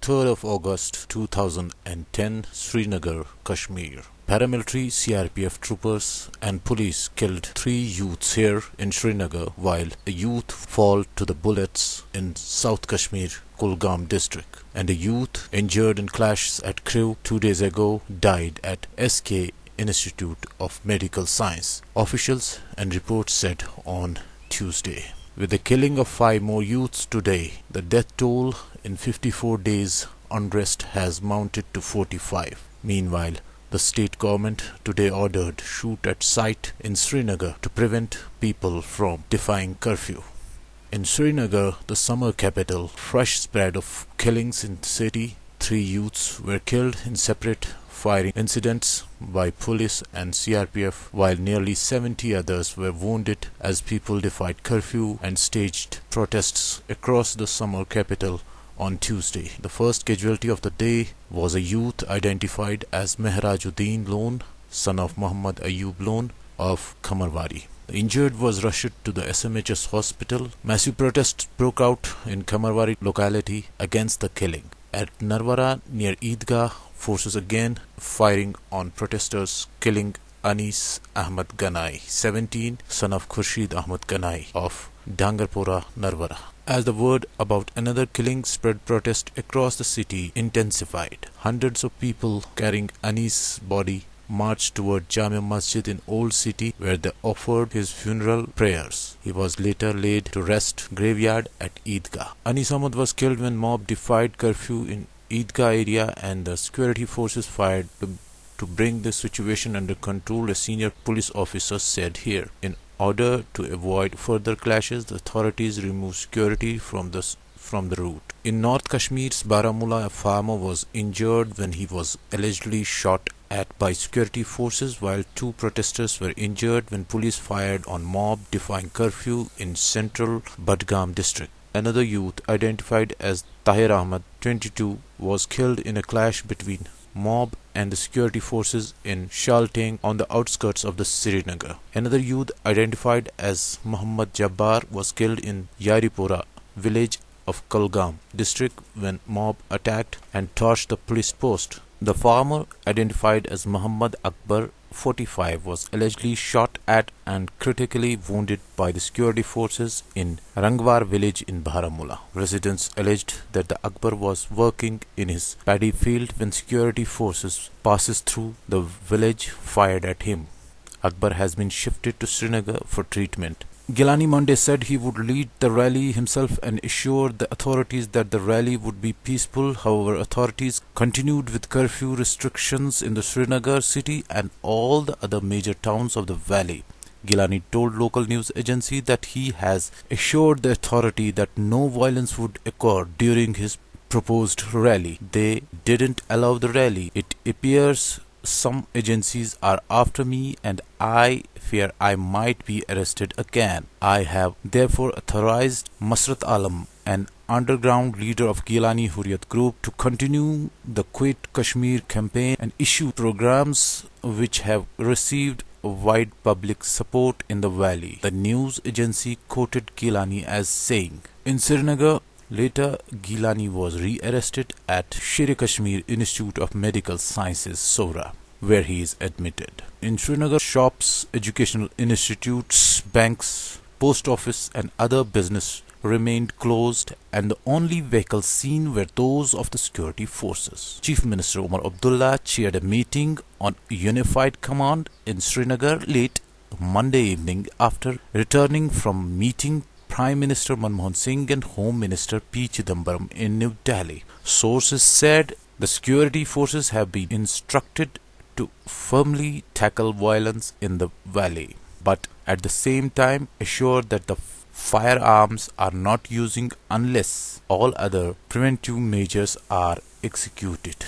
3rd of August 2010, Srinagar, Kashmir. Paramilitary CRPF troopers and police killed 3 youths here in Srinagar while a youth fall to the bullets in South Kashmir, Kulgam district, and a youth injured in clashes at Crew 2 days ago died at SK Institute of Medical Science, officials and reports said on Tuesday. With the killing of 5 more youths today, the death toll in 54 days unrest has mounted to 45. Meanwhile, the state government today ordered shoot at sight in Srinagar to prevent people from defying curfew. In Srinagar, the summer capital, fresh spread of killings in the city. 3 youths were killed in separate firing incidents by police and CRPF, while nearly 70 others were wounded as people defied curfew and staged protests across the summer capital on Tuesday. The first casualty of the day was a youth identified as Mehrajuddin Lone, son of Muhammad Ayub Lone of Kamarwari. The injured was rushed to the SMHS hospital. Massive protests broke out in Kamarwari locality against the killing. At Narwara near Eidgah, forces again firing on protesters, killing Anis Ahmad Ganai, 17, son of Khurshid Ahmad Ganai of Dangarpura, Narwara. As the word about another killing spread, protest across the city intensified. Hundreds of people carrying Anis' body marched toward Jamia Masjid in Old City, where they offered his funeral prayers. He was later laid to rest graveyard at Eidgah. Anis Ahmad was killed when mob defied curfew in Eidgah area and the security forces fired to bring the situation under control, a senior police officer said here. In order to avoid further clashes, the authorities removed security from the route. In North Kashmir's Baramulla, a farmer was injured when he was allegedly shot at by security forces, while 2 protesters were injured when police fired on mob defying curfew in central Budgam district. Another youth, identified as Tahir Ahmad, 22, was killed in a clash between mob and the security forces in Shalteng on the outskirts of the Srinagar. Another youth, identified as Muhammad Jabbar, was killed in Yaripura village of Kulgam district when mob attacked and torched the police post. The farmer, identified as Muhammad Akbar, 45, was allegedly shot at and critically wounded by the security forces in Rangwar village in Baramulla. Residents alleged that the Akbar was working in his paddy field when security forces passes through the village fired at him. Akbar has been shifted to Srinagar for treatment. Gilani Monday said he would lead the rally himself and assured the authorities that the rally would be peaceful. However, authorities continued with curfew restrictions in the Srinagar city and all the other major towns of the valley. Gilani told local news agency that he has assured the authority that no violence would occur during his proposed rally. They didn't allow the rally. It appears some agencies are after me and I fear I might be arrested again. I have therefore authorized Masrat Alam, an underground leader of Gilani Hurriyat group, to continue the Quit Kashmir campaign and issue programs which have received wide public support in the valley. The news agency quoted Gilani as saying, in Srinagar, later, Gilani was re-arrested at Sher-e-Kashmir Institute of Medical Sciences, Sora, where he is admitted. In Srinagar, shops, educational institutes, banks, post office and other business remained closed and the only vehicles seen were those of the security forces. Chief Minister Umar Abdullah chaired a meeting on Unified Command in Srinagar late Monday evening after returning from meeting Prime Minister Manmohan Singh and Home Minister P. Chidambaram in New Delhi. Sources said the security forces have been instructed to firmly tackle violence in the valley, but at the same time assured that the firearms are not using unless all other preventive measures are executed.